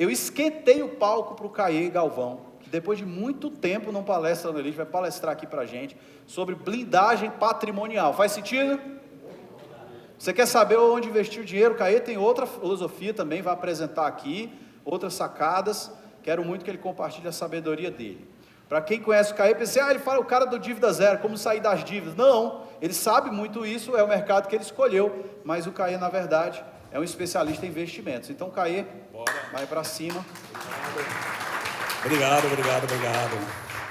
Eu esquentei o palco para o Caê Galvão, que depois de muito tempo não palestra no Elite, vai palestrar aqui para a gente sobre blindagem patrimonial. Faz sentido? Você quer saber onde investir o dinheiro? O Caê tem outra filosofia também, vai apresentar aqui, outras sacadas. Quero muito que ele compartilhe a sabedoria dele. Para quem conhece o Caê, pensa, ele fala o cara do dívida zero, como sair das dívidas. Não, ele sabe muito isso, é o mercado que ele escolheu, mas o Caê, na verdade, é um especialista em investimentos. Então, Caê, vai para cima. Obrigado.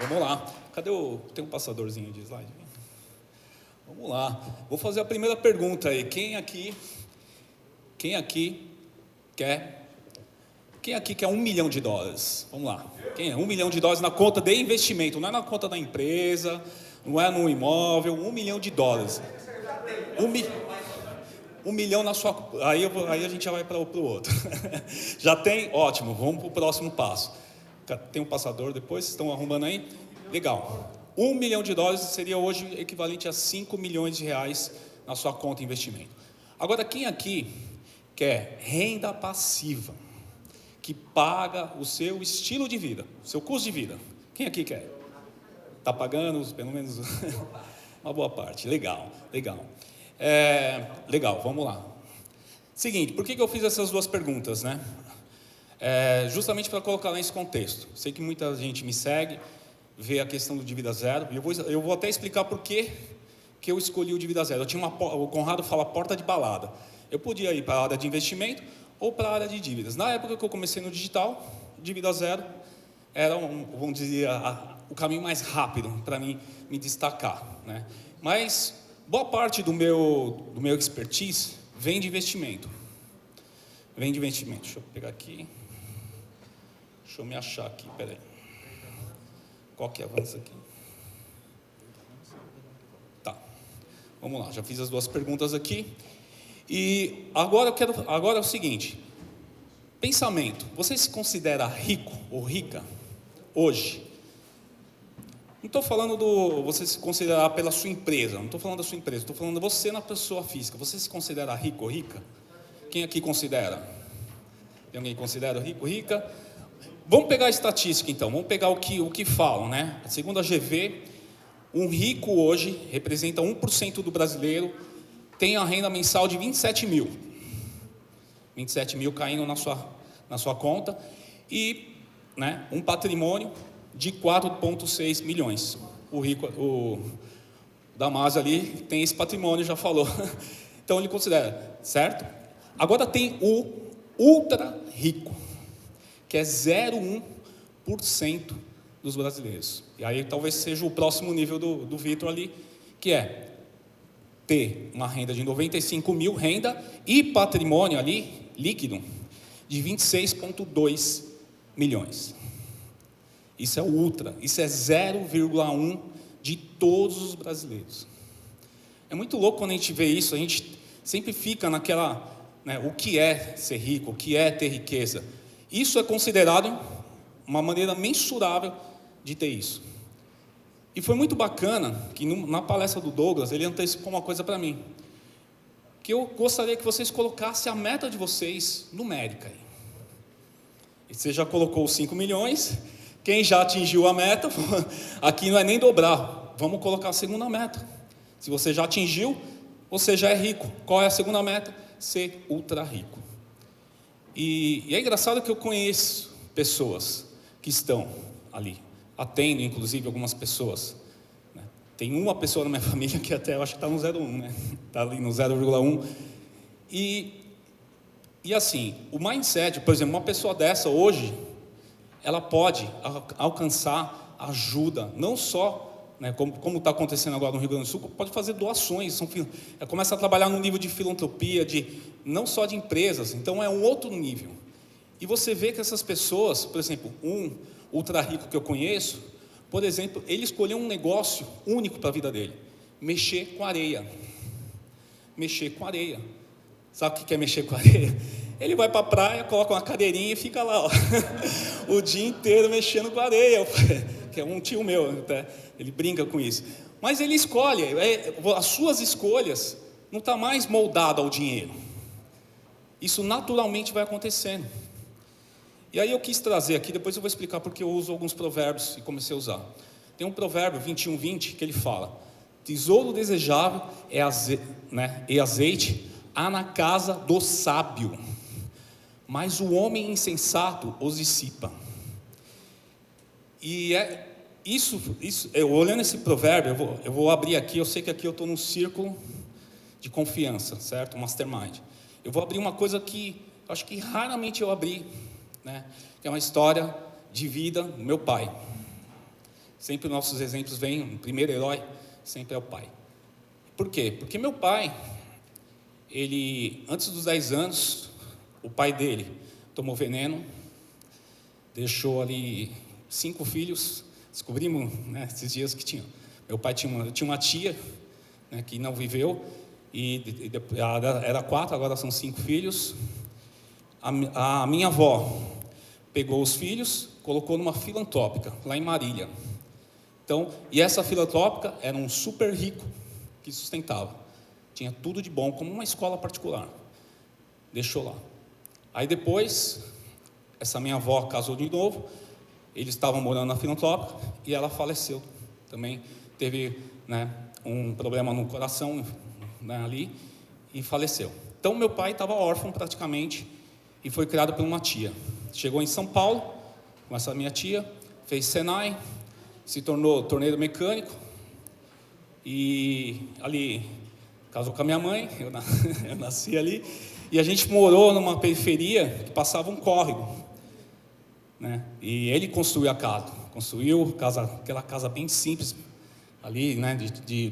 Vamos lá. Cadê tem um passadorzinho de slide? Vamos lá. Vou fazer a primeira pergunta aí. Quem aqui quer $1 milhão? Vamos lá. Quem é? $1 milhão na conta de investimento, não é na conta da empresa, não é no imóvel, $1 milhão. $1 milhão na sua... Aí a gente já vai para o outro. Já tem? Ótimo, vamos para o próximo passo. Tem um passador depois, vocês estão arrumando aí? Legal. $1 milhão seria hoje equivalente a R$5 milhões na sua conta de investimento. Agora, quem aqui quer renda passiva, que paga o seu estilo de vida, o seu custo de vida? Quem aqui quer? Está pagando, pelo menos, uma boa parte. Legal. Legal, vamos lá. Seguinte, por que eu fiz essas duas perguntas, né? Justamente para colocar nesse contexto. Sei que muita gente me segue, vê a questão do dívida zero, e eu vou até explicar por que eu escolhi o dívida zero. O Conrado fala porta de balada. Eu podia ir para a área de investimento ou para a área de dívidas. Na época que eu comecei no digital, dívida zero era, vamos dizer, o caminho mais rápido para mim me destacar, né? Mas boa parte do meu expertise vem de investimento. Deixa eu pegar aqui. Deixa eu me achar aqui, peraí. Qual que avança aqui? Tá. Vamos lá, já fiz as duas perguntas aqui. E agora é o seguinte. Pensamento. Você se considera rico ou rica hoje? Não estou falando você se considerar pela sua empresa, não estou falando da sua empresa, estou falando de você na pessoa física. Você se considera rico ou rica? Quem aqui considera? Tem alguém que considera rico ou rica? Vamos pegar a estatística então, vamos pegar o que falam, né? Segundo a GV, um rico hoje representa 1% do brasileiro, tem a renda mensal de 27 mil. 27 mil caindo na sua conta e, né, um patrimônio de 4,6 milhões. O Damásio ali tem esse patrimônio, já falou. Então ele considera, certo? Agora tem o ultra rico, que é 0,1% dos brasileiros. E aí talvez seja o próximo nível do Vitor ali, que é ter uma renda de 95 mil, renda e patrimônio ali, líquido, de 26,2 milhões. Isso é o ultra, isso é 0,1 de todos os brasileiros. É muito louco quando a gente vê isso, a gente sempre fica naquela, né, o que é ser rico, o que é ter riqueza. Isso é considerado uma maneira mensurável de ter isso. E foi muito bacana que na palestra do Douglas, ele antecipou uma coisa para mim, que eu gostaria que vocês colocassem a meta de vocês numérica aí. E você já colocou os 5 milhões, quem já atingiu a meta, aqui não é nem dobrar, vamos colocar a segunda meta. Se você já atingiu, você já é rico. Qual é a segunda meta? Ser ultra rico. E é engraçado que eu conheço pessoas que estão ali, atendo inclusive algumas pessoas, né? Tem uma pessoa na minha família que até eu acho que está no 0,1, né? Está ali no 0,1. E assim, o mindset, por exemplo, uma pessoa dessa hoje, ela pode alcançar ajuda, não só, né, como está acontecendo agora no Rio Grande do Sul, pode fazer doações, começa a trabalhar no nível de filantropia, não só de empresas, então é um outro nível. E você vê que essas pessoas, por exemplo, um ultra rico que eu conheço, por exemplo, ele escolheu um negócio único para a vida dele, mexer com areia. Sabe o que é mexer com areia? Ele vai para a praia, coloca uma cadeirinha e fica lá, ó, o dia inteiro mexendo com areia, que é um tio meu, até, ele brinca com isso. Mas ele escolhe, as suas escolhas não está mais moldado ao dinheiro. Isso naturalmente vai acontecendo. E aí eu quis trazer aqui, depois eu vou explicar porque eu uso alguns provérbios e comecei a usar. Tem um provérbio 21:20 que ele fala: tesouro desejável e azeite há na casa do sábio, mas o homem insensato os dissipa. E eu olhando esse provérbio, eu vou abrir aqui, eu sei que aqui eu estou num círculo de confiança, certo? Mastermind. Eu vou abrir uma coisa que eu acho que raramente eu abri, né? Que é uma história de vida do meu pai. Sempre nossos exemplos vêm, o primeiro herói sempre é o pai. Por quê? Porque meu pai, antes dos 10 anos, o pai dele tomou veneno, deixou ali 5 filhos. Descobrimos, né, esses dias que meu pai tinha uma tia, né, que não viveu, e era 4, agora são 5 filhos. A minha avó pegou os filhos, colocou numa filantrópica, lá em Marília. Então, e essa filantrópica era um super rico que sustentava. Tinha tudo de bom, como uma escola particular. Deixou lá. Aí depois, essa minha avó casou de novo, eles estavam morando na filantrópica e ela faleceu. Também teve, né, um problema no coração, né, ali, e faleceu. Então, meu pai estava órfão praticamente e foi criado por uma tia. Chegou em São Paulo com essa minha tia, fez Senai, se tornou torneiro mecânico e ali casou com a minha mãe, eu nasci ali, e a gente morou numa periferia que passava um córrego, né? E ele construiu a casa, aquela casa bem simples ali, né,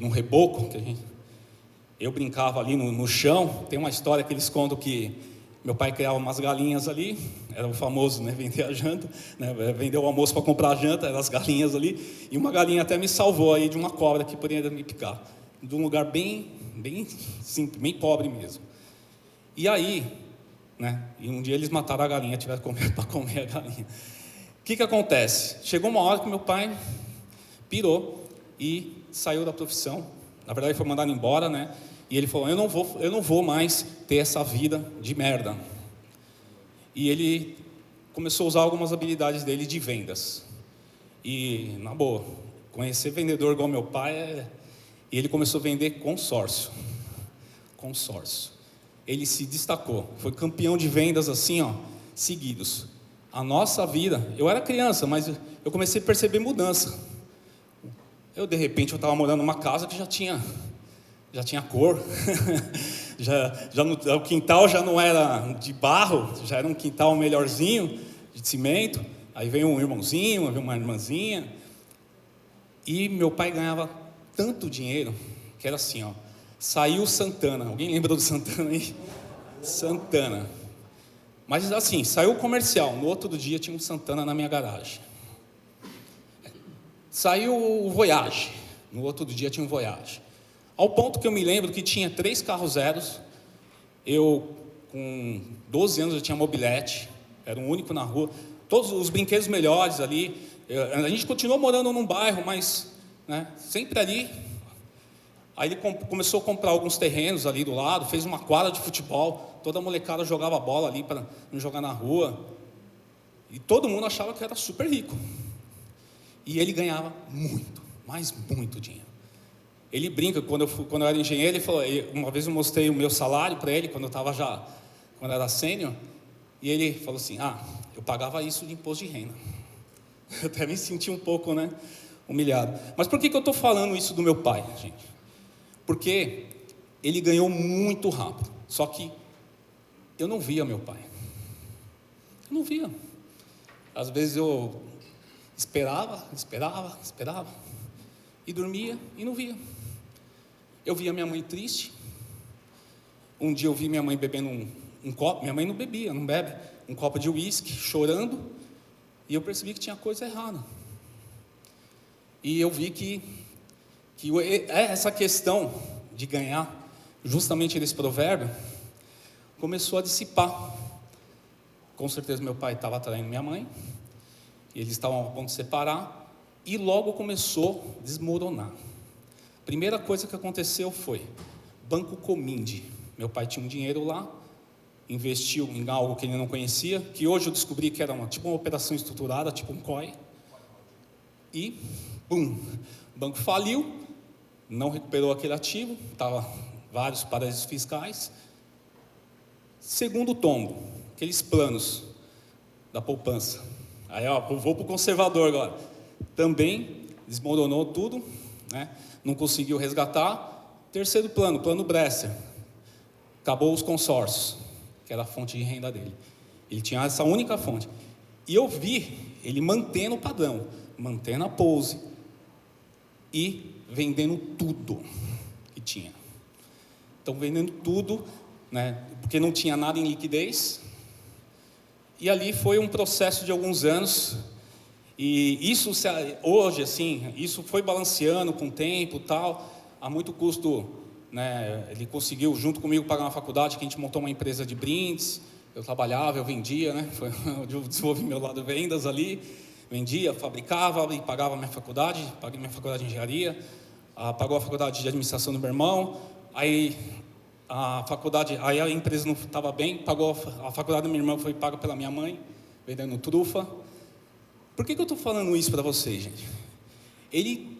num reboco, eu brincava ali no chão. Tem uma história que eles contam que meu pai criava umas galinhas ali, era o famoso, né, vender a janta, né, vender o almoço para comprar a janta, eram as galinhas ali, e uma galinha até me salvou aí de uma cobra que poderia me picar, de um lugar bem simples, bem pobre mesmo. E aí, né, e um dia eles mataram a galinha, tiveram para comer a galinha. O que acontece? Chegou uma hora que meu pai pirou e saiu da profissão. Na verdade, foi mandado embora, né? E ele falou: eu não vou mais ter essa vida de merda. E ele começou a usar algumas habilidades dele de vendas. E, na boa, conhecer vendedor igual meu pai E ele começou a vender consórcio. Ele se destacou, foi campeão de vendas assim, ó, seguidos. A nossa vida, eu era criança, mas eu comecei a perceber mudança. De repente, eu estava morando numa casa que já tinha cor, o quintal já não era de barro, já era um quintal melhorzinho, de cimento. Aí veio um irmãozinho, veio uma irmãzinha, e meu pai ganhava tanto dinheiro, que era assim, ó, saiu Santana. Alguém lembra do Santana aí? Santana. Mas assim, saiu o comercial, no outro dia tinha um Santana na minha garagem. Saiu o Voyage, no outro dia tinha um Voyage. Ao ponto que eu me lembro que tinha 3 carros zeros. Eu, com 12 anos, eu tinha mobilete, era o único na rua. Todos os brinquedos melhores ali. A gente continuou morando num bairro, mas, né, sempre ali. Aí ele começou a comprar alguns terrenos ali do lado, fez uma quadra de futebol. Toda a molecada jogava bola ali para não jogar na rua. E todo mundo achava que era super rico. E ele ganhava muito, mas muito dinheiro. Ele brinca, quando eu era engenheiro, ele falou, uma vez eu mostrei o meu salário para ele, quando eu era sênior, e ele falou assim: eu pagava isso de imposto de renda. Eu até me senti um pouco, né, humilhado. Mas por que eu estou falando isso do meu pai, gente? Porque ele ganhou muito rápido, só que eu não via meu pai. Eu não via. Às vezes eu esperava, e dormia e não via. Eu via minha mãe triste. Um dia eu vi minha mãe bebendo um copo, minha mãe não bebia, não bebe, um copo de uísque, chorando, e eu percebi que tinha coisa errada. E eu vi que essa questão de ganhar, justamente nesse provérbio, começou a dissipar. Com certeza meu pai estava traindo minha mãe, e eles estavam a ponto de separar, e logo começou a desmoronar. Primeira coisa que aconteceu foi Banco Cominde. Meu pai tinha um dinheiro lá, investiu em algo que ele não conhecia, que hoje eu descobri que era tipo uma operação estruturada, tipo um COI, e, bum, o banco faliu, não recuperou aquele ativo, estava vários paraísos fiscais. Segundo tombo, aqueles planos da poupança. Aí, ó, eu vou para o conservador agora. Também desmoronou tudo, né? Não conseguiu resgatar. Terceiro plano, plano Bresser. Acabou os consórcios, que era a fonte de renda dele. Ele tinha essa única fonte. E eu vi ele mantendo o padrão, mantendo a pose e vendendo tudo que tinha. Então, vendendo tudo, né? Porque não tinha nada em liquidez. E ali foi um processo de alguns anos. E isso, hoje, assim, isso foi balanceando com o tempo, tal. A muito custo, né? Ele conseguiu, junto comigo, pagar uma faculdade, que a gente montou uma empresa de brindes. Eu trabalhava, eu vendia, né? Foi onde eu desenvolvi meu lado de vendas ali. Vendia, fabricava e pagava minha faculdade. Paguei minha faculdade de engenharia. Pagou a faculdade de administração do meu irmão. Aí a empresa não estava bem, pagou a faculdade da minha irmã, foi paga pela minha mãe, vendendo trufa. Por que eu estou falando isso para vocês, gente? Ele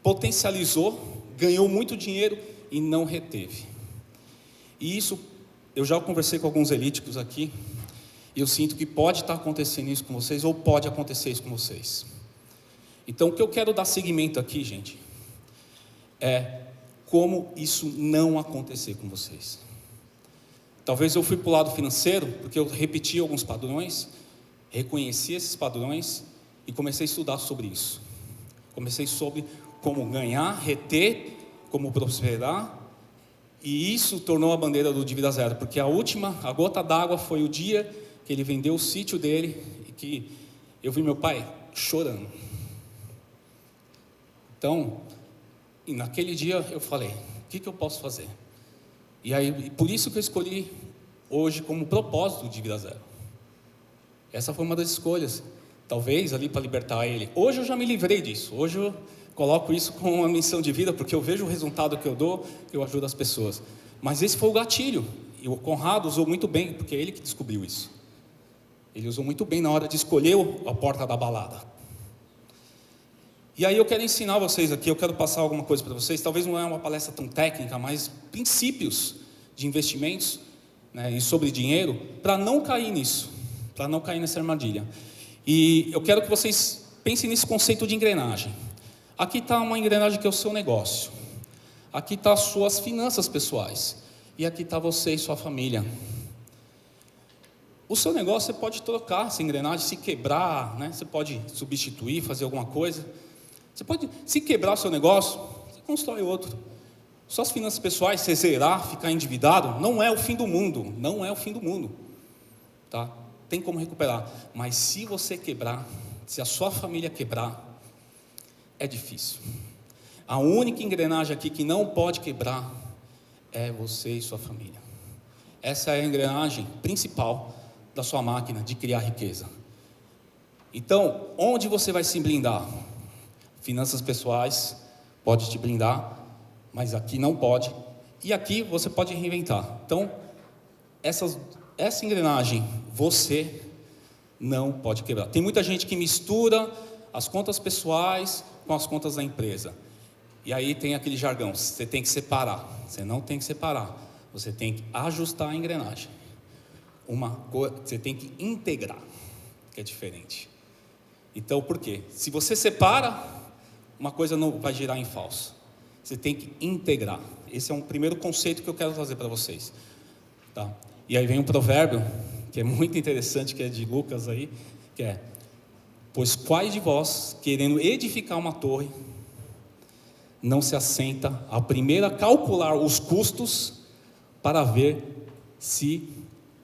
potencializou, ganhou muito dinheiro e não reteve. E isso, eu já conversei com alguns elíticos aqui, e eu sinto que pode estar acontecendo isso com vocês, ou pode acontecer isso com vocês. Então, o que eu quero dar seguimento aqui, gente, é como isso não acontecer com vocês. Talvez eu fui para o lado financeiro, porque eu repeti alguns padrões, reconheci esses padrões e comecei a estudar sobre isso. Comecei sobre como ganhar, reter, como prosperar, e isso tornou a bandeira do Dívida Zero, porque a gota d'água foi o dia que ele vendeu o sítio dele, e que eu vi meu pai chorando. Então, e naquele dia eu falei, o que eu posso fazer? E aí, por isso que eu escolhi hoje como propósito de Dívida Zero. Essa foi uma das escolhas, talvez ali para libertar ele. Hoje eu já me livrei disso, hoje eu coloco isso como uma missão de vida, porque eu vejo o resultado que eu dou, eu ajudo as pessoas. Mas esse foi o gatilho, e o Conrado usou muito bem, porque é ele que descobriu isso. Ele usou muito bem na hora de escolher a porta da balada. E aí eu quero ensinar vocês aqui, eu quero passar alguma coisa para vocês, talvez não é uma palestra tão técnica, mas princípios de investimentos, né, e sobre dinheiro, para não cair nisso, para não cair nessa armadilha. E eu quero que vocês pensem nesse conceito de engrenagem. Aqui está uma engrenagem que é o seu negócio, aqui está as suas finanças pessoais, e aqui está você e sua família. O seu negócio você pode trocar essa engrenagem, se quebrar, né, você pode substituir, fazer alguma coisa. Você pode, se quebrar o seu negócio, você constrói outro. Suas finanças pessoais, você zerar, ficar endividado, não é o fim do mundo, não é o fim do mundo, tá? Tem como recuperar, mas se você quebrar, se a sua família quebrar, é difícil. A única engrenagem aqui que não pode quebrar é você e sua família. Essa é a engrenagem principal da sua máquina de criar riqueza. Então, onde você vai se blindar? Finanças pessoais pode te blindar, mas aqui não pode. E aqui você pode reinventar. Então, essa engrenagem você não pode quebrar. Tem muita gente que mistura as contas pessoais com as contas da empresa. E aí tem aquele jargão, você tem que separar. Você não tem que separar. Você tem que ajustar a engrenagem. Você tem que integrar, que é diferente. Então, por quê? Se você separa, uma coisa não vai girar em falso. Você tem que integrar. Esse é um primeiro conceito que eu quero trazer para vocês. Tá? E aí vem um provérbio, que é muito interessante, que é de Lucas aí, que é: pois quais de vós, querendo edificar uma torre, não se assenta a primeiro a calcular os custos para ver se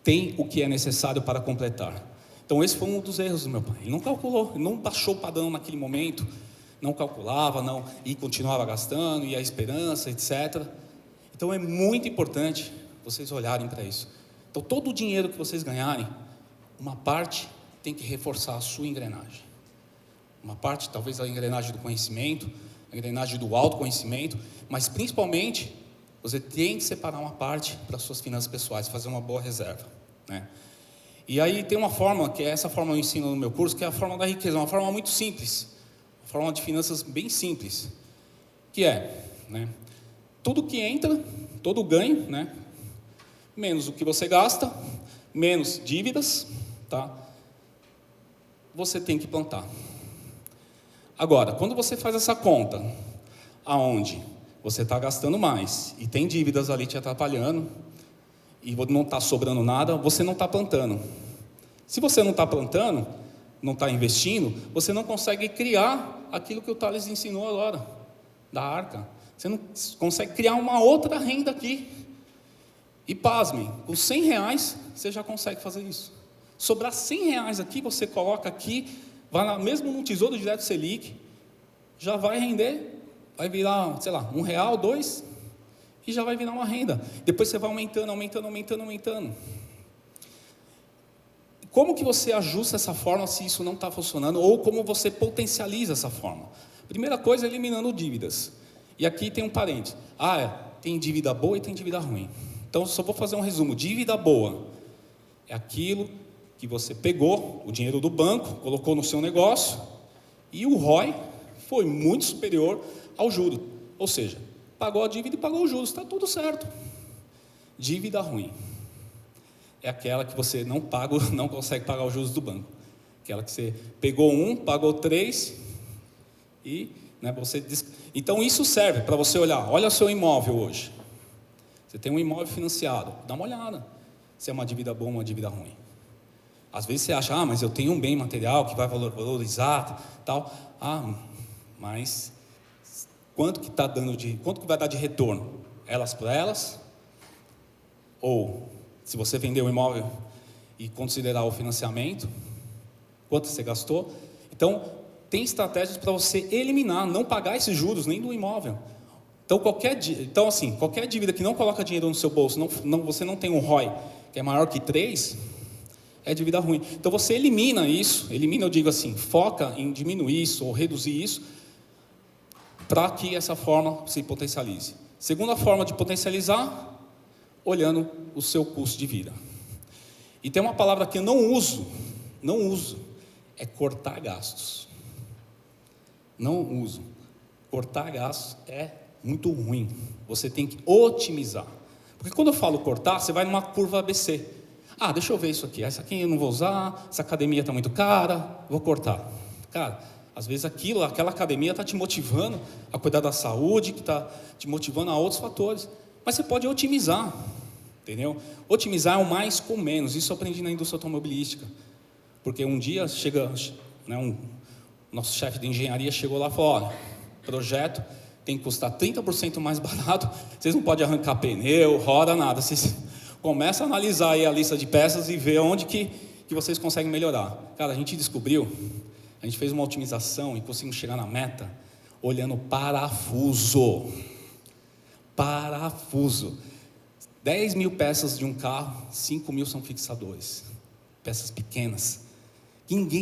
tem o que é necessário para completar. Então esse foi um dos erros do meu pai. Ele não calculou, ele não baixou o padrão naquele momento, não calculava, e continuava gastando, e a esperança, etc. Então é muito importante vocês olharem para isso. Então todo o dinheiro que vocês ganharem, uma parte tem que reforçar a sua engrenagem. Uma parte, talvez a engrenagem do conhecimento, a engrenagem do autoconhecimento, mas principalmente você tem que separar uma parte para suas finanças pessoais, fazer uma boa reserva, né? E aí tem uma forma, que é essa forma eu ensino no meu curso, que é a forma da riqueza, uma forma muito simples, uma forma de finanças bem simples, que é, né, tudo que entra, todo ganho, né, menos o que você gasta, menos dívidas, tá? Você tem que plantar. Agora, quando você faz essa conta, aonde você está gastando mais e tem dívidas ali te atrapalhando, e não está sobrando nada, você não está plantando. Se você não está plantando, não está investindo, você não consegue criar aquilo que o Thales ensinou agora, da arca. Você não consegue criar uma outra renda aqui. E pasmem, com R$100 você já consegue fazer isso. Sobrar R$100 aqui, você coloca aqui, vai lá, mesmo no Tesouro Direto Selic, já vai render, vai virar, sei lá, R$1, R$2, e já vai virar uma renda. Depois você vai aumentando. Como que você ajusta essa forma se isso não está funcionando? Ou como você potencializa essa forma? Primeira coisa, eliminando dívidas. E aqui tem um parênteses. Tem dívida boa e tem dívida ruim. Então, só vou fazer um resumo. Dívida boa é aquilo que você pegou, o dinheiro do banco, colocou no seu negócio, e o ROI foi muito superior ao juro. Ou seja, pagou a dívida e pagou os juros, está tudo certo. Dívida ruim é aquela que você não consegue pagar os juros do banco. Aquela que você pegou pagou 3 e, né, Então isso serve para você olhar. Olha o seu imóvel hoje. Você tem um imóvel financiado, dá uma olhada se é uma dívida boa ou uma dívida ruim. Às vezes você acha, mas eu tenho um bem material que vai valorizar, tal. Mas quanto que vai dar de retorno? Elas por elas? Ou, se você vender o imóvel e considerar o financiamento, quanto você gastou? Então, tem estratégias para você eliminar, não pagar esses juros nem do imóvel. Então, qualquer dívida que não coloca dinheiro no seu bolso, você não tem um ROI que é maior que 3, é dívida ruim. Então, você elimina isso, eu digo assim, foca em diminuir isso ou reduzir isso, para que essa forma se potencialize. Segunda forma de potencializar, olhando o seu custo de vida. E tem uma palavra que eu não uso, é cortar gastos. Não uso. Cortar gastos é muito ruim. Você tem que otimizar. Porque quando eu falo cortar, você vai numa curva ABC. Deixa eu ver isso aqui. Essa aqui eu não vou usar, essa academia está muito cara, vou cortar. Cara, às vezes aquela academia está te motivando a cuidar da saúde, que está te motivando a outros fatores. Mas você pode otimizar, entendeu? Otimizar é o mais com menos. Isso eu aprendi na indústria automobilística. Porque um dia chega, né, nosso chefe de engenharia chegou lá e falou, olha, projeto tem que custar 30% mais barato, vocês não podem arrancar pneu, roda, nada. Vocês começam a analisar aí a lista de peças e ver onde que vocês conseguem melhorar. Cara, a gente descobriu, a gente fez uma otimização e conseguimos chegar na meta olhando parafuso. 10 mil peças de um carro, 5 mil são fixadores. Peças pequenas.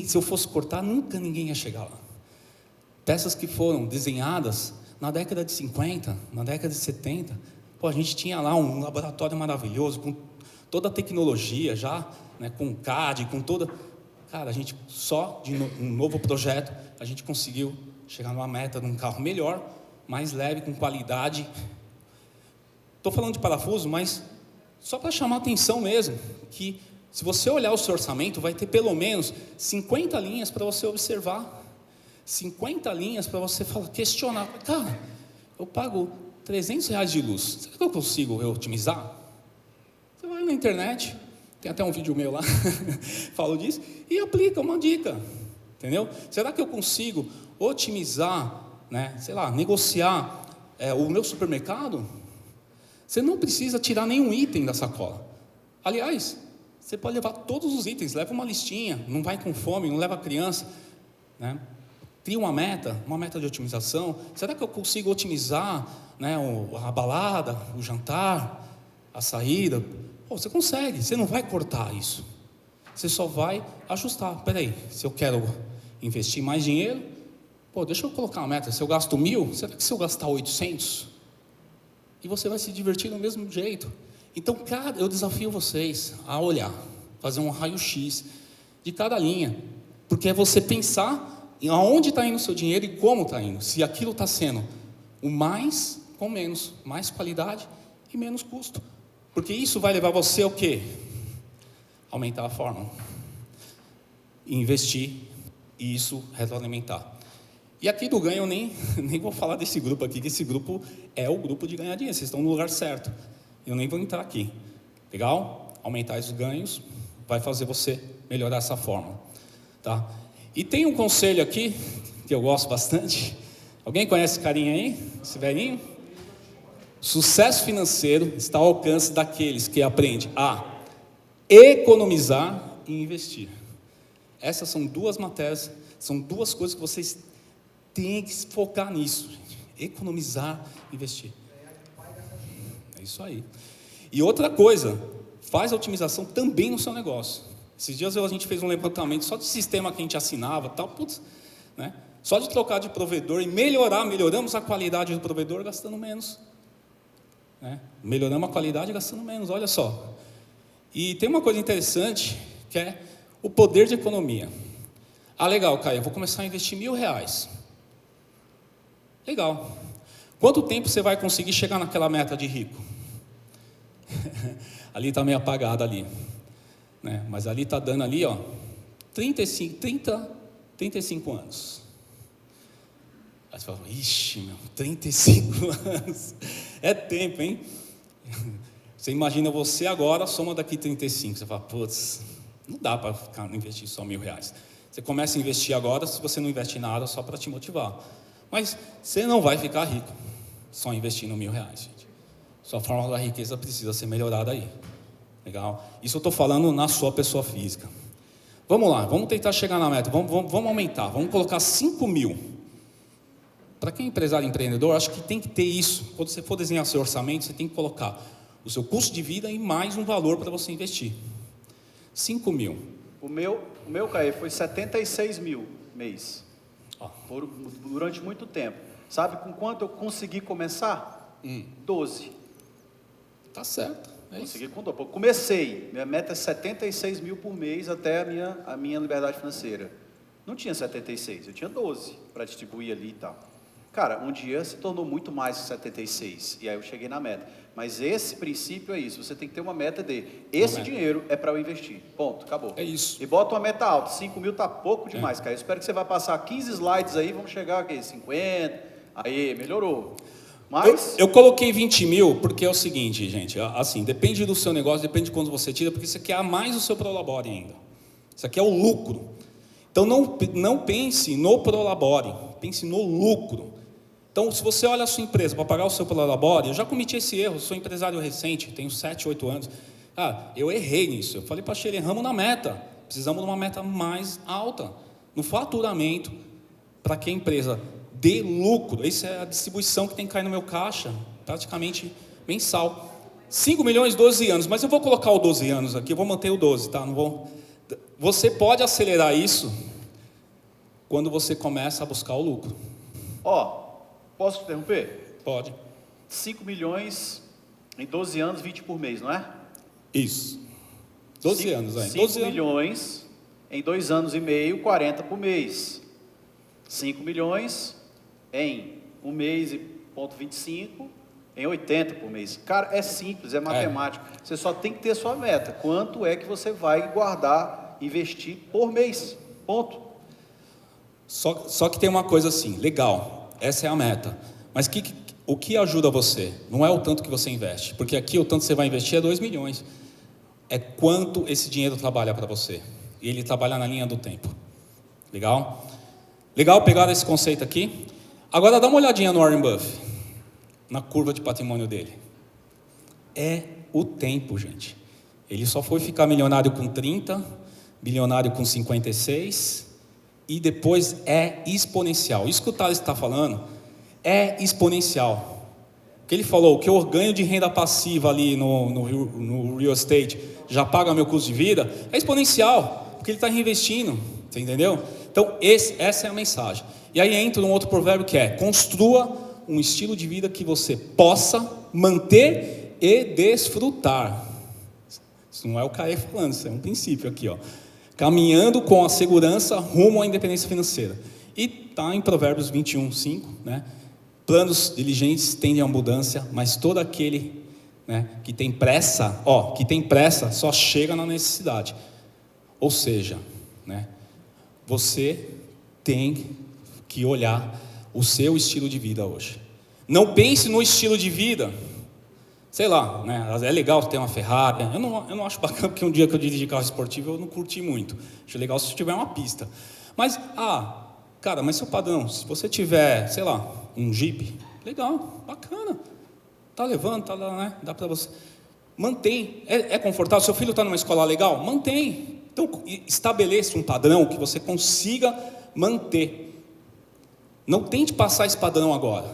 Se eu fosse cortar, nunca ninguém ia chegar lá. Peças que foram desenhadas na década de 50, na década de 70. A gente tinha lá um laboratório maravilhoso, com toda a tecnologia já, né, com CAD, com toda... Cara, a gente só de um novo projeto, a gente conseguiu chegar numa meta de um carro melhor, mais leve, com qualidade. Estou falando de parafuso, mas só para chamar a atenção mesmo, que se você olhar o seu orçamento, vai ter pelo menos 50 linhas para você observar. 50 linhas para você questionar. Cara, eu pago R$300 de luz. Será que eu consigo otimizar? Você vai na internet, tem até um vídeo meu lá, falo disso, e aplica uma dica. Entendeu? Será que eu consigo otimizar, né, negociar o meu supermercado? Você não precisa tirar nenhum item da sacola. Aliás, você pode levar todos os itens, leva uma listinha, não vai com fome, não leva criança, né? Cria uma meta de otimização. Será que eu consigo otimizar, né, a balada, o jantar, a saída? Você consegue, você não vai cortar isso. Você só vai ajustar. Peraí, se eu quero investir mais dinheiro, deixa eu colocar uma meta. Se eu gasto 1.000, será que se eu gastar 800? e você vai se divertir do mesmo jeito. Então, eu desafio vocês a olhar, fazer um raio-x de cada linha, porque é você pensar em aonde está indo o seu dinheiro e como está indo. Se aquilo está sendo o mais com menos, mais qualidade e menos custo. Porque isso vai levar você ao quê? Aumentar a fórmula, investir e isso retroalimentar. E aqui do ganho eu nem vou falar desse grupo aqui, que esse grupo é o grupo de ganhar dinheiro, vocês estão no lugar certo. Eu nem vou entrar aqui. Legal? Aumentar os ganhos vai fazer você melhorar essa fórmula. Tá? E tem um conselho aqui, que eu gosto bastante. Alguém conhece esse carinha aí? Esse velhinho? Sucesso financeiro está ao alcance daqueles que aprendem a economizar e investir. Essas são duas matérias, são duas coisas que vocês têm que focar nisso, gente. Economizar e investir. É isso aí. E outra coisa, faz a otimização também no seu negócio. Esses dias a gente fez um levantamento só de sistema que a gente assinava, tal, putz, né? Só de trocar de provedor e melhoramos a qualidade do provedor gastando menos. Né? Melhoramos a qualidade gastando menos, olha só. E tem uma coisa interessante, que é o poder de economia. Ah, legal, Caio, eu vou começar a investir R$1.000. Legal. Quanto tempo você vai conseguir chegar naquela meta de rico? Ali está meio apagado ali. Né? Mas ali está dando ali, ó, 35 anos. Aí você fala, ixi, meu, 35 anos. É tempo, hein? Você imagina você agora, soma daqui 35. Você fala, putz, não dá para investir só R$1.000. Você começa a investir agora, se você não investir nada, só para te motivar. Mas você não vai ficar rico só investindo R$1.000, gente. Sua fórmula da riqueza precisa ser melhorada aí. Legal? Isso eu estou falando na sua pessoa física. Vamos lá, vamos tentar chegar na meta. Vamos aumentar, vamos colocar 5 mil. Para quem é empresário e empreendedor, acho que tem que ter isso. Quando você for desenhar seu orçamento, você tem que colocar o seu custo de vida e mais um valor para você investir. 5 mil. O meu Caê, foi 76 mil mês. Durante muito tempo. Sabe com quanto eu consegui começar? 12. Tá certo. Consegui com 12. Comecei. Minha meta é 76 mil por mês até a minha liberdade financeira. Não tinha 76, eu tinha 12 para distribuir ali e tal. Cara, um dia se tornou muito mais que 76. E aí eu cheguei na meta. Mas esse princípio é isso. Você tem que ter uma meta de esse dinheiro é para eu investir. Ponto, acabou. É isso. E bota uma meta alta. 5 mil tá pouco demais, cara. Eu espero que você vai passar 15 slides aí, vamos chegar aqui, 50. Aí, melhorou. Mas eu coloquei 20 mil porque é o seguinte, gente. Assim, depende do seu negócio, depende de quando você tira, porque isso aqui é a mais o seu Prolabore ainda. Isso aqui é o lucro. Então não pense no Prolabore, pense no lucro. Então, se você olha a sua empresa para pagar o seu Prolabore, eu já cometi esse erro, sou empresário recente, tenho 7, 8 anos. Eu errei nisso. Eu falei para a Sheila, erramos na meta. Precisamos de uma meta mais alta. No faturamento, para que a empresa dê lucro. Essa é a distribuição que tem que cair no meu caixa, praticamente mensal. 5 milhões, 12 anos. Mas eu vou colocar o 12 anos aqui, eu vou manter o 12, tá? Não vou... Você pode acelerar isso quando você começa a buscar o lucro. Posso te interromper? Pode. 5 milhões em 12 anos, 20 por mês, não é? Isso. 12 anos aí. 5 milhões em 2 anos e meio, 40 por mês. 5 milhões em 1 mês e ponto 25, em 80 por mês. Cara, é simples, é matemático. Você só tem que ter sua meta. Quanto é que você vai guardar, investir por mês? Ponto. Só que tem uma coisa assim, legal. Essa é a meta. Mas o que ajuda você? Não é o tanto que você investe. Porque aqui o tanto que você vai investir é 2 milhões. É quanto esse dinheiro trabalha para você. E ele trabalha na linha do tempo. Legal? Legal pegar esse conceito aqui. Agora dá uma olhadinha no Warren Buffett. Na curva de patrimônio dele. É o tempo, gente. Ele só foi ficar milionário com 30, bilionário com 56... e depois é exponencial. Isso que o Thales está falando é exponencial. O que ele falou, que eu ganho de renda passiva ali no real estate já paga meu custo de vida, é exponencial, porque ele está reinvestindo, você entendeu? Então, essa é a mensagem. E aí entra um outro provérbio que é, construa um estilo de vida que você possa manter e desfrutar. Isso não é o Caê falando, isso é um princípio aqui, ó. Caminhando com a segurança rumo à independência financeira. E está em Provérbios 21:5, né? Planos diligentes tendem à abundância, mas todo aquele, né, que tem pressa, só chega na necessidade. Ou seja, né, você tem que olhar o seu estilo de vida hoje. Não pense no estilo de vida, sei lá, né, é legal ter uma Ferrari. Eu não acho bacana, porque um dia que eu dirigi carro esportivo eu não curti muito. Acho legal se tiver uma pista. Mas, cara, mas seu padrão, se você tiver, sei lá, um Jeep, legal, bacana. Tá levando, tá lá, né? Dá para você. Mantém. É confortável? Seu filho está numa escola legal? Mantém. Então, estabeleça um padrão que você consiga manter. Não tente passar esse padrão agora.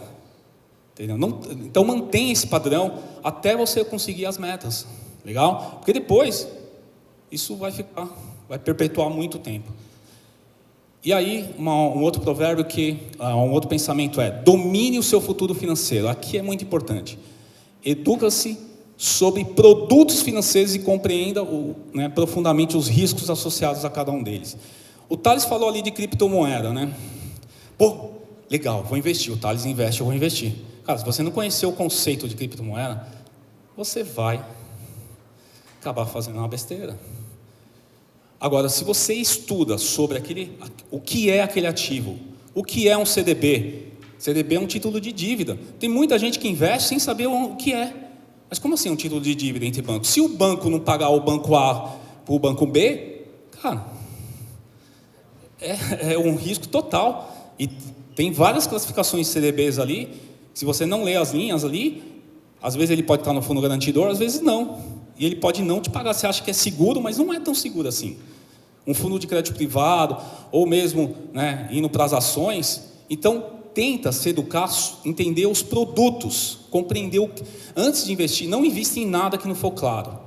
Entendeu? Então, mantenha esse padrão até você conseguir as metas. Legal? Porque depois, isso vai perpetuar muito tempo. E aí, um outro provérbio um outro pensamento é: domine o seu futuro financeiro. Aqui é muito importante. Educa-se sobre produtos financeiros e compreenda profundamente os riscos associados a cada um deles. O Thales falou ali de criptomoeda, né? Pô, legal, vou investir. O Thales investe, eu vou investir. Cara, se você não conhecer o conceito de criptomoeda, você vai acabar fazendo uma besteira. Agora, se você estuda sobre o que é aquele ativo, o que é um CDB? CDB é um título de dívida. Tem muita gente que investe sem saber o que é. Mas como assim um título de dívida entre bancos? Se o banco não pagar o banco A para o banco B, cara, é um risco total. E tem várias classificações de CDBs ali. Se você não lê as linhas ali, às vezes ele pode estar no fundo garantidor, às vezes não. E ele pode não te pagar. Você acha que é seguro, mas não é tão seguro assim. Um fundo de crédito privado, ou mesmo, né, indo para as ações. Então, tenta se educar, entender os produtos, compreender antes de investir. Não invista em nada que não for claro.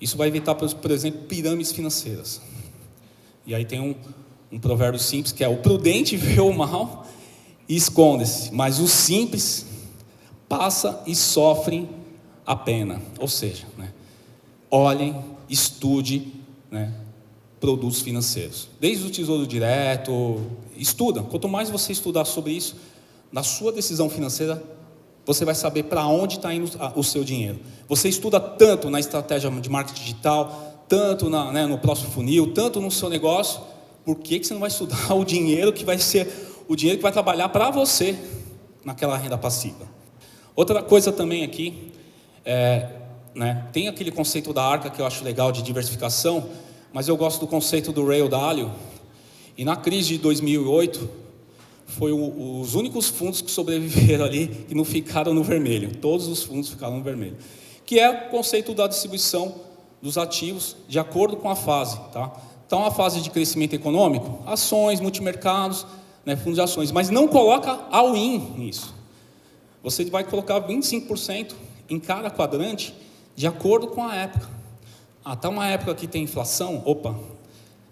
Isso vai evitar, por exemplo, pirâmides financeiras. E aí tem um provérbio simples que é: o prudente vê o mal e esconde-se, mas o simples passa e sofre a pena. Ou seja, né, olhem, estude, né, produtos financeiros, desde o Tesouro Direto, estuda. Quanto mais você estudar sobre isso, na sua decisão financeira, você vai saber para onde está indo o seu dinheiro. Você estuda tanto na estratégia de marketing digital, tanto no próximo funil, tanto no seu negócio. Por que você não vai estudar o dinheiro que vai ser o dinheiro que vai trabalhar para você naquela renda passiva? Outra coisa também aqui tem aquele conceito da arca que eu acho legal de diversificação, mas eu gosto do conceito do Ray Dalio. E na crise de 2008, foi os únicos fundos que sobreviveram ali, que não ficaram no vermelho. Todos os fundos ficaram no vermelho. Que é o conceito da distribuição dos ativos de acordo com a fase. Tá? Então, a fase de crescimento econômico, ações, multimercados, né, fundos de ações. Mas não coloca all-in nisso. Você vai colocar 25% em cada quadrante, de acordo com a época. Está uma época que tem inflação,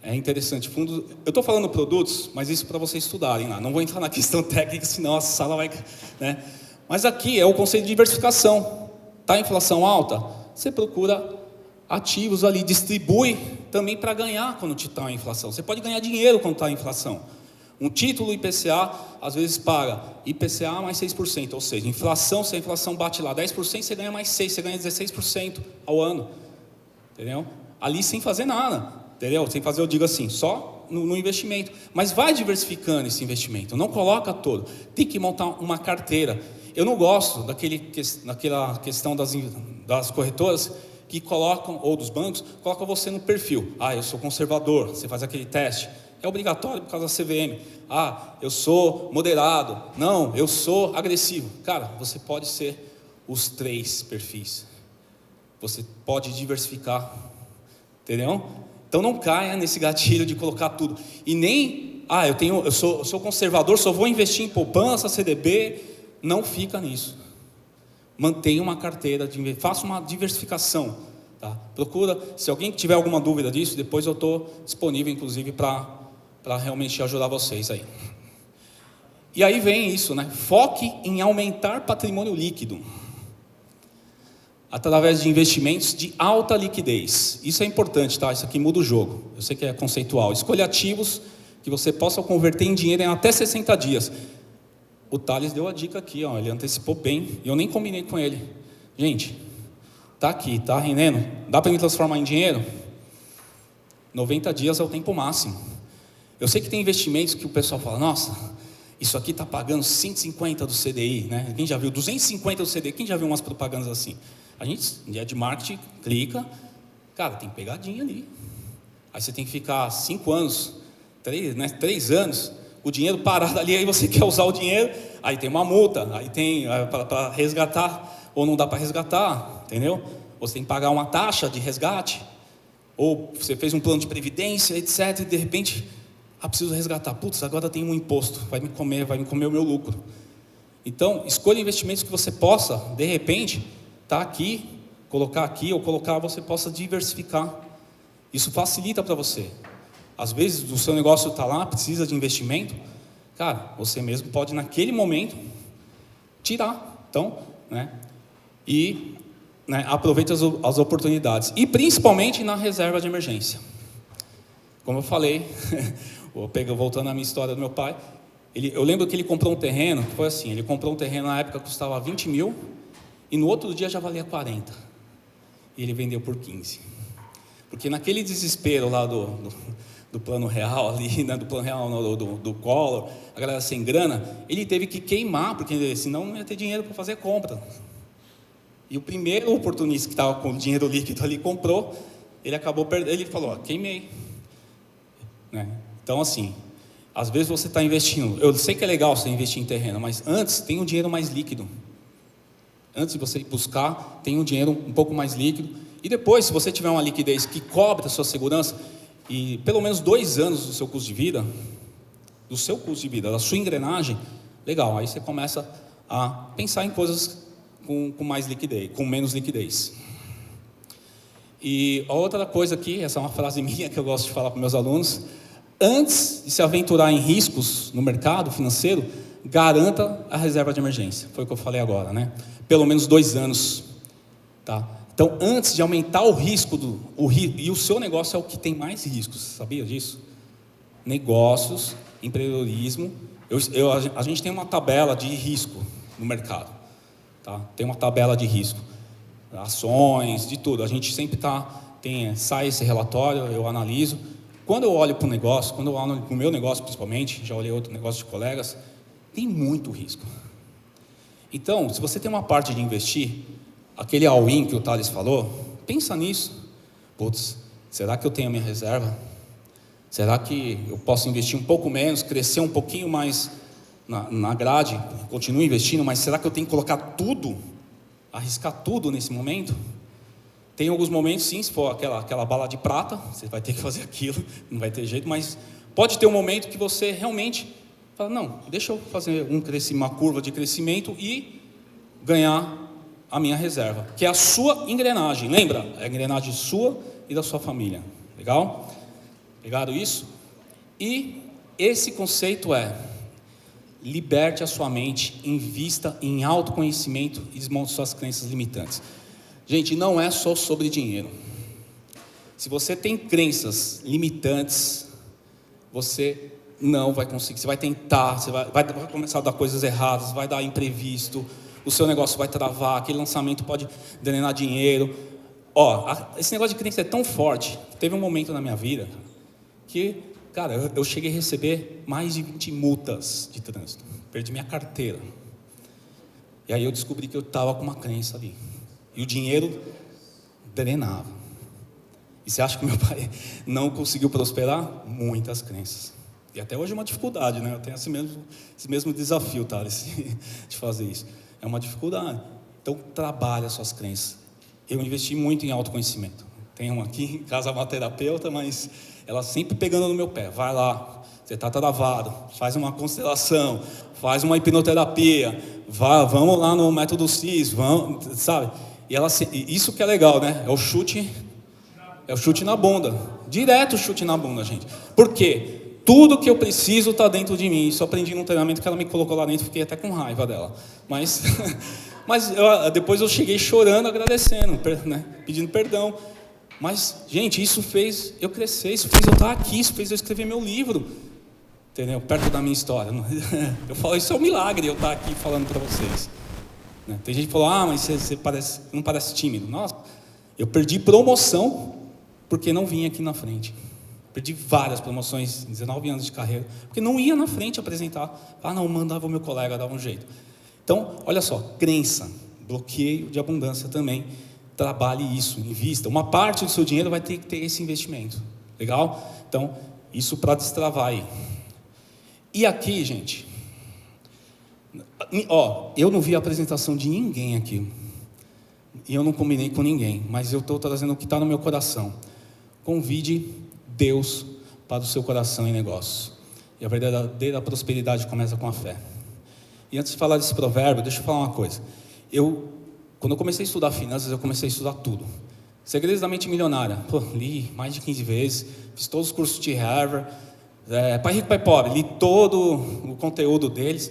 é interessante. Fundo, eu estou falando produtos, mas isso para vocês estudarem lá. Não vou entrar na questão técnica, senão a sala vai, né? Mas aqui é o conceito de diversificação. Está a inflação alta? Você procura ativos ali, distribui também para ganhar quando está a inflação. Você pode ganhar dinheiro quando está a inflação. Um título IPCA, às vezes paga IPCA mais 6%, ou seja, inflação, se a inflação bate lá 10%, você ganha mais 6%, você ganha 16% ao ano. Entendeu? Ali sem fazer nada, entendeu? Sem fazer, eu digo assim, só no investimento. Mas vai diversificando esse investimento, não coloca todo. Tem que montar uma carteira. Eu não gosto daquela questão das corretoras que colocam, ou dos bancos, colocam você no perfil. Eu sou conservador, você faz aquele teste. É obrigatório por causa da CVM. Eu sou moderado. Não, eu sou agressivo. Cara, você pode ser os 3 perfis. Você pode diversificar, entendeu? Então não caia nesse gatilho de colocar tudo. E nem, eu sou conservador, só vou investir em poupança, CDB. Não fica nisso. Mantenha uma carteira, faça uma diversificação. Tá? Procura, se alguém tiver alguma dúvida disso, depois eu estou disponível, inclusive, para realmente ajudar vocês aí. E aí vem isso, né? Foque em aumentar patrimônio líquido. através de investimentos de alta liquidez. Isso é importante, tá? Isso aqui muda o jogo. Eu sei que é conceitual. Escolha ativos que você possa converter em dinheiro em até 60 dias. O Thales deu a dica aqui, ó, ele antecipou bem, e eu nem combinei com ele. Gente, tá aqui, tá rendendo? Dá para me transformar em dinheiro? 90 dias é o tempo máximo. Eu sei que tem investimentos que o pessoal fala, nossa, isso aqui está pagando 150 do CDI, né? Quem já viu 250 do CDI? Quem já viu umas propagandas assim? A gente, dia de marketing, clica, cara, tem pegadinha ali. Aí você tem que ficar 5 anos, 3 anos, o dinheiro parado ali, aí você quer usar o dinheiro, aí tem uma multa, aí tem para resgatar, ou não dá para resgatar, entendeu? Ou você tem que pagar uma taxa de resgate, ou você fez um plano de previdência, etc, e de repente, preciso resgatar, putz, agora tem um imposto, vai me comer o meu lucro. Então, escolha investimentos que você possa, de repente, tá aqui, ou colocar, você possa diversificar. Isso facilita para você. Às vezes o seu negócio está lá, precisa de investimento, cara, você mesmo pode naquele momento tirar. Então, né? E aproveite as oportunidades. E principalmente na reserva de emergência. Como eu falei, voltando à minha história do meu pai, eu lembro que ele comprou um terreno, foi assim, ele comprou um terreno na época que custava 20 mil, e no outro dia já valia 40. E ele vendeu por 15. Porque naquele desespero lá do plano real ali, né, do plano real do Collor, a galera sem grana, ele teve que queimar, porque senão não ia ter dinheiro para fazer compra. E o primeiro oportunista que estava com o dinheiro líquido ali comprou, ele acabou perdendo, ele falou, queimei. Né? Então assim, às vezes você está investindo, eu sei que é legal você investir em terreno, mas antes tem um dinheiro mais líquido. Antes de você ir buscar, tem um dinheiro um pouco mais líquido. E depois, se você tiver uma liquidez que cobre a sua segurança, e pelo menos 2 anos do seu custo de vida, da sua engrenagem, legal, aí você começa a pensar em coisas com mais liquidez, com menos liquidez. E a outra coisa aqui, essa é uma frase minha que eu gosto de falar para meus alunos, antes de se aventurar em riscos no mercado financeiro, garanta a reserva de emergência. Foi o que eu falei agora, né? Pelo menos 2 anos, tá? Então, antes de aumentar o risco, e o seu negócio é o que tem mais riscos, sabia disso? Negócios, empreendedorismo, a gente tem uma tabela de risco no mercado, tá? Tem uma tabela de risco, ações, de tudo, a gente sempre sai esse relatório, eu analiso. Quando eu olho para o negócio, quando eu olho para o meu negócio principalmente, já olhei outro negócio de colegas, tem muito risco. Então, se você tem uma parte de investir, aquele all-in que o Thales falou, pensa nisso. Putz, será que eu tenho a minha reserva? Será que eu posso investir um pouco menos, crescer um pouquinho mais na grade, continuo investindo, mas será que eu tenho que colocar tudo, arriscar tudo nesse momento? Tem alguns momentos, sim, se for aquela bala de prata, você vai ter que fazer aquilo, não vai ter jeito, mas pode ter um momento que você realmente fala, não, deixa eu fazer uma curva de crescimento e ganhar a minha reserva, que é a sua engrenagem, lembra? É a engrenagem sua e da sua família, legal? Pegaram isso? E esse conceito liberte a sua mente, invista em autoconhecimento e desmonte suas crenças limitantes. Gente, não é só sobre dinheiro. Se você tem crenças limitantes, você não vai conseguir, você vai tentar, você vai começar a dar coisas erradas, vai dar imprevisto, o seu negócio vai travar, aquele lançamento pode drenar dinheiro. Esse negócio de crença é tão forte, teve um momento na minha vida que, cara, eu cheguei a receber mais de 20 multas de trânsito, perdi minha carteira, e aí eu descobri que eu estava com uma crença ali, e o dinheiro drenava. E você acha que meu pai não conseguiu prosperar? Muitas crenças. E até hoje é uma dificuldade, né? Eu tenho esse mesmo desafio, tá? De fazer isso. É uma dificuldade. Então, trabalhe as suas crenças. Eu investi muito em autoconhecimento. Tem uma aqui em casa, uma terapeuta, mas ela sempre pegando no meu pé. Vai lá, você está travado, faz uma constelação, faz uma hipnoterapia, vamos lá no método CIS, sabe? E isso que é legal, né? É o chute na bunda. Direto chute na bunda, gente. Por quê? Tudo que eu preciso está dentro de mim. Isso eu aprendi num treinamento que ela me colocou lá dentro. Fiquei até com raiva dela. Mas Mas depois eu cheguei chorando, agradecendo, né? Pedindo perdão. Mas, gente, isso fez eu crescer, isso fez eu estar aqui, isso fez eu escrever meu livro, entendeu? Perto da minha história. Eu falo, isso é um milagre eu estar aqui falando para vocês. Tem gente que falou, mas você não parece tímido. Nossa, eu perdi promoção porque não vim aqui na frente. Perdi várias promoções, 19 anos de carreira, porque não ia na frente apresentar. Não, mandava o meu colega, dava um jeito. Então, olha só, crença, bloqueio de abundância também. Trabalhe isso, invista. Uma parte do seu dinheiro vai ter que ter esse investimento. Legal? Então, isso para destravar aí. E aqui, gente, eu não vi a apresentação de ninguém aqui. E eu não combinei com ninguém, mas eu estou trazendo o que está no meu coração. Convide Deus para o seu coração em negócios. E a verdadeira prosperidade começa com a fé. E antes de falar desse provérbio, deixa eu falar uma coisa. Quando eu comecei a estudar finanças, eu comecei a estudar tudo. Segredos da Mente Milionária. Li mais de 15 vezes, fiz todos os cursos de Harvard. Pai Rico, Pai Pobre, li todo o conteúdo deles.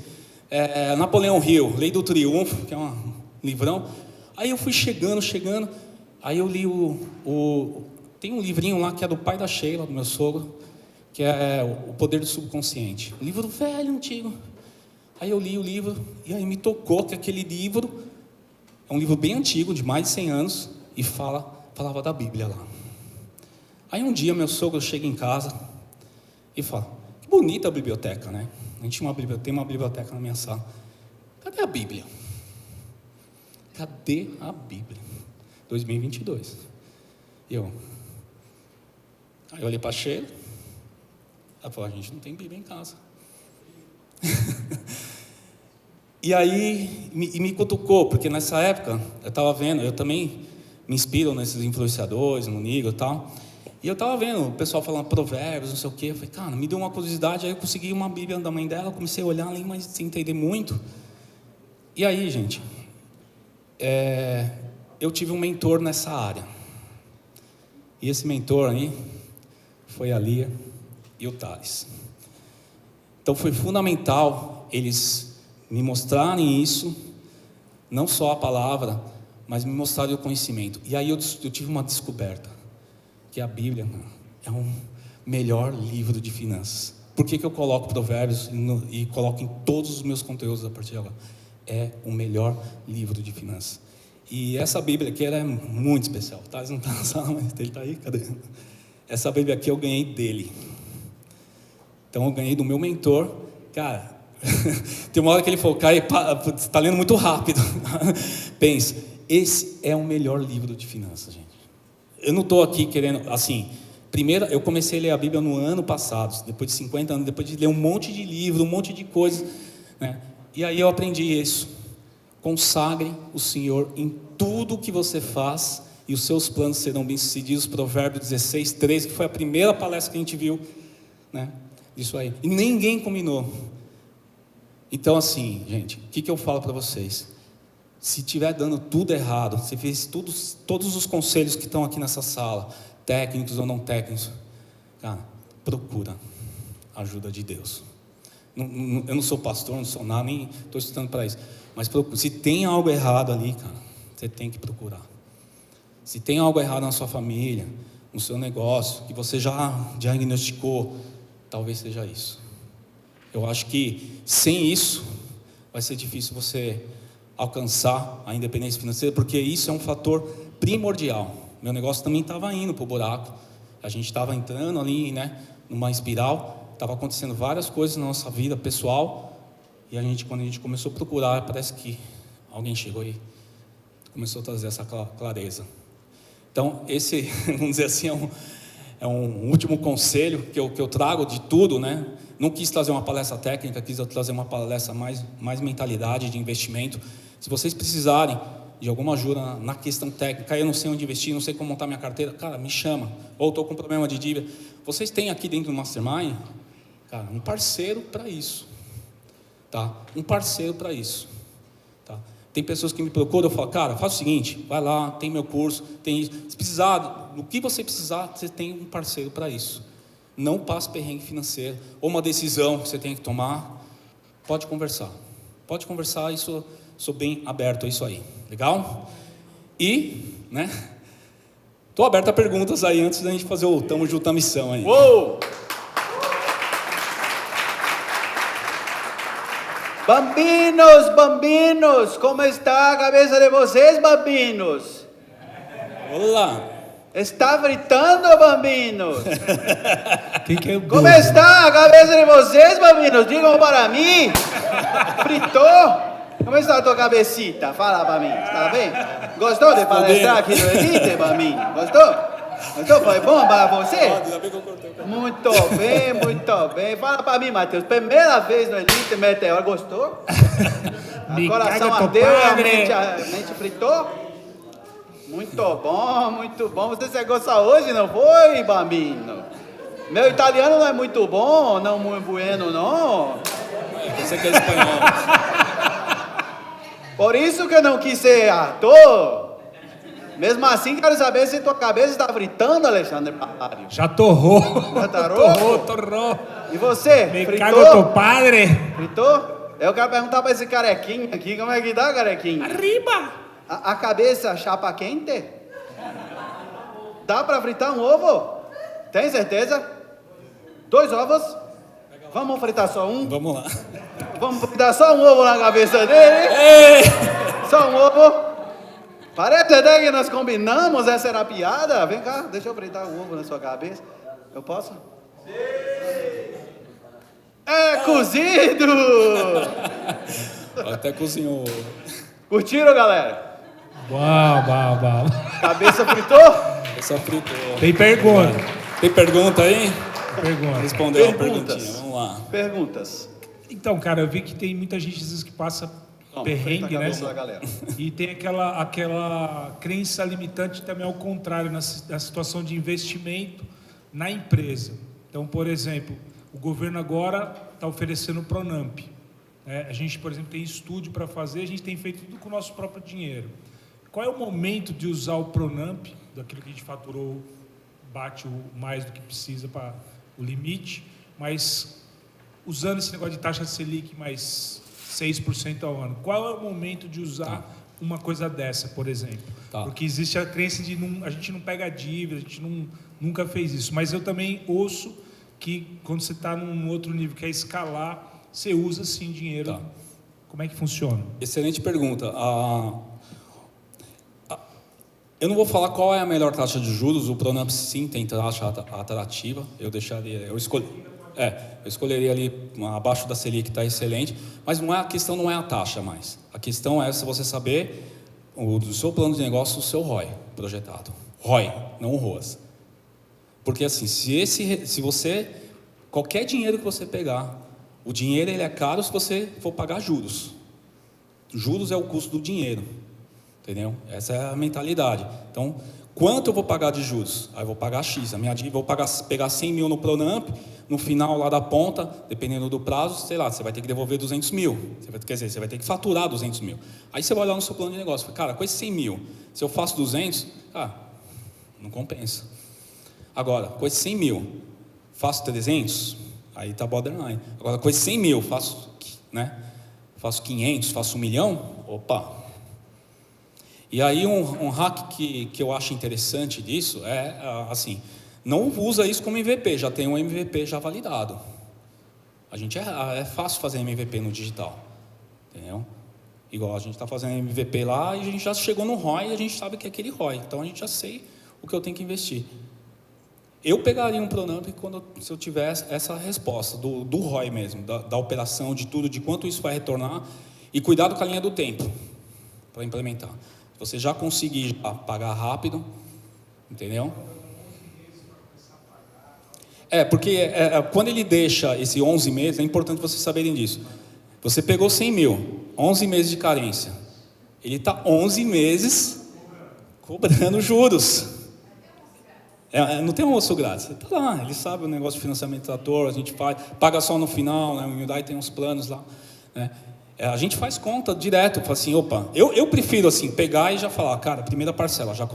Napoleão Hill, Lei do Triunfo, que é um livrão. Aí eu fui chegando, aí eu li tem um livrinho lá que é do pai da Sheila, do meu sogro, que é O Poder do Subconsciente. Um livro velho, antigo. Aí eu li o livro, e aí me tocou que aquele livro é um livro bem antigo, de mais de 100 anos, e falava da Bíblia lá. Aí um dia meu sogro chega em casa e fala, que bonita a biblioteca, né? A gente tem uma biblioteca na minha sala. Cadê a Bíblia? Cadê a Bíblia? 2022. Aí eu olhei para a Sheila, ela falou, a gente não tem Bíblia em casa. E aí me cutucou, porque nessa época eu estava vendo, eu também me inspiro nesses influenciadores, no Nigo e tal, e eu estava vendo o pessoal falando provérbios, não sei o quê. Eu falei, cara, me deu uma curiosidade. Aí eu consegui uma Bíblia da mãe dela, comecei a olhar ali, mas sem entender muito. E aí, gente, eu tive um mentor nessa área, e esse mentor aí foi a Lia e o Thales. Então foi fundamental eles me mostrarem isso, não só a palavra, mas me mostrarem o conhecimento. E aí eu tive uma descoberta, que a Bíblia é o melhor livro de finanças. Por que eu coloco provérbios e coloco em todos os meus conteúdos a partir de agora? É o melhor livro de finanças. E essa Bíblia aqui, ela é muito especial. O Thales não está na sala, mas ele está aí, cadê? Essa Bíblia aqui eu ganhei dele. Então eu ganhei do meu mentor. Cara, tem uma hora que ele falou, Caio, você está lendo muito rápido. Pensa, esse é o melhor livro de finanças, gente. Eu não estou aqui querendo, assim, primeiro eu comecei a ler a Bíblia no ano passado, depois de 50 anos, depois de ler um monte de livro, um monte de coisas, né? E aí eu aprendi isso. Consagre o Senhor em tudo que você faz, e os seus planos serão bem-sucedidos. Provérbios 16, 13, que foi a primeira palestra que a gente viu, né? Isso aí. E ninguém combinou. Então, assim, gente, o que eu falo para vocês? Se estiver dando tudo errado, se fez todos os conselhos que estão aqui nessa sala, técnicos ou não técnicos, cara, procura a ajuda de Deus. Eu não sou pastor, não sou nada, nem estou estudando para isso. Mas procura. Se tem algo errado ali, cara, você tem que procurar. Se tem algo errado na sua família, no seu negócio, que você já diagnosticou, talvez seja isso. Eu acho que sem isso vai ser difícil você alcançar a independência financeira, porque isso é um fator primordial. Meu negócio também estava indo para o buraco. A gente estava entrando ali, né, numa espiral. Estava acontecendo várias coisas na nossa vida pessoal. E quando a gente começou a procurar, parece que alguém chegou e começou a trazer essa clareza. Então, esse, vamos dizer assim, é um último conselho que eu trago de tudo, né? Não quis trazer uma palestra técnica, quis trazer uma palestra mais mentalidade de investimento. Se vocês precisarem de alguma ajuda na questão técnica, eu não sei onde investir, não sei como montar minha carteira, cara, me chama. Ou estou com problema de dívida. Vocês têm aqui dentro do Mastermind, cara, um parceiro para isso, tá? Um parceiro para isso, tá? Tem pessoas que me procuram, eu falo, cara, faz o seguinte, vai lá, tem meu curso, tem isso. Se precisar, do que você precisar, você tem um parceiro para isso. Não passe perrengue financeiro, ou uma decisão que você tem que tomar, pode conversar, isso sou bem aberto a isso aí, legal? E, né, tô aberto a perguntas aí antes da gente fazer o Tamo Junto à Missão aí. Uou! Bambinos, como está a cabeça de vocês, bambinos? Olá! Está fritando, bambinos? Que é Como está a cabeça de vocês, bambinos? Digam para mim. Fritou? Como está a tua cabecita? Fala para mim, está bem? Gostou de palestrar aqui no Elite, bambino? Gostou? Gostou? Foi bom para você? Muito bem. Fala para mim, Mateus. Primeira vez no Elite Meteor, gostou? O coração ardeu e a mente fritou? Muito bom. Você chegou só hoje, não foi, bambino? Meu italiano não é muito bom, não muito bueno, não. Você que é espanhol. Por isso que eu não quis ser ator. Mesmo assim, quero saber se tua cabeça está fritando, Alexandre Palário. Já torrou. Já tá Torrou. E você? Me fritou? cago tu padre. Fritou? Eu quero perguntar para esse carequinho aqui, como é que tá, carequinho? Arriba. A cabeça chapa quente? Dá para fritar um ovo? Tem certeza? 2 ovos? Vamos fritar só um? Vamos lá. Vamos fritar só um ovo na cabeça dele? Ei! Só um ovo? Parece até que nós combinamos, essa era a piada. Vem cá, deixa eu fritar um ovo na sua cabeça. Eu posso? Sim! É cozido! Até cozinhou. Curtiram, galera? Uau. Cabeça fritou? Essa fritou. Tem pergunta. Tem pergunta aí? Pergunta. Respondeu uma Perguntas. perguntinha. Vamos lá. Perguntas. Então, cara, eu vi que tem muita gente às vezes que passa perrengue, frita a né? cabeça da galera. E tem aquela crença limitante também ao contrário, na situação de investimento na empresa. Então, por exemplo, o governo agora está oferecendo o Pronamp. Né? A gente, por exemplo, tem estúdio para fazer, a gente tem feito tudo com o nosso próprio dinheiro. Qual é o momento de usar o Pronamp, daquilo que a gente faturou, bate mais do que precisa para o limite, mas usando esse negócio de taxa Selic mais 6% ao ano, qual é o momento de usar uma coisa dessa, por exemplo? Porque existe a crença de a gente não pega dívida, a gente nunca fez isso, mas eu também ouço que quando você está num outro nível, que é escalar, você usa sim dinheiro. Como é que funciona? Excelente pergunta. Eu não vou falar qual é a melhor taxa de juros. O Pronamp sim tem taxa atrativa. Eu escolheria ali abaixo da Selic, está excelente. Mas a questão não é a taxa mais. A questão é se você saber do seu plano de negócio, o seu ROI projetado. ROI, não o ROAS. Porque assim, se você qualquer dinheiro que você pegar, o dinheiro ele é caro se você for pagar juros. Juros é o custo do dinheiro. Entendeu? Essa é a mentalidade. Então, quanto eu vou pagar de juros? Aí eu vou pagar X. A minha dívida, vou pegar 100 mil no Pronamp, no final lá da ponta, dependendo do prazo, sei lá, você vai ter que devolver 200 mil. Você vai ter que faturar 200 mil. Aí você vai olhar no seu plano de negócio, fala, cara, com esses 100 mil, se eu faço 200, não compensa. Agora, com esses 100 mil, faço 300, aí está borderline. Agora, com esses 100 mil, faço 500, faço 1 milhão, opa. E aí um hack que eu acho interessante disso é assim, não usa isso como MVP, já tem um MVP já validado. É fácil fazer MVP no digital, entendeu? Igual a gente está fazendo MVP lá e a gente já chegou no ROI e a gente sabe que é aquele ROI, então a gente já sei o que eu tenho que investir. Eu pegaria um Pronamp se eu tivesse essa resposta do ROI mesmo, da operação, de tudo, de quanto isso vai retornar e cuidado com a linha do tempo para implementar. Você já conseguir pagar rápido, entendeu? Porque quando ele deixa esse 11 meses, é importante vocês saberem disso. Você pegou 100 mil, 11 meses de carência. Ele está 11 meses cobrando juros. Não tem almoço grátis. Você está lá, ele sabe o negócio de financiamento trator, a gente paga só no final, né? O Hyundai tem uns planos lá, né? A gente faz conta direto, fala assim, opa, eu prefiro assim, pegar e já falar, cara, primeira parcela, já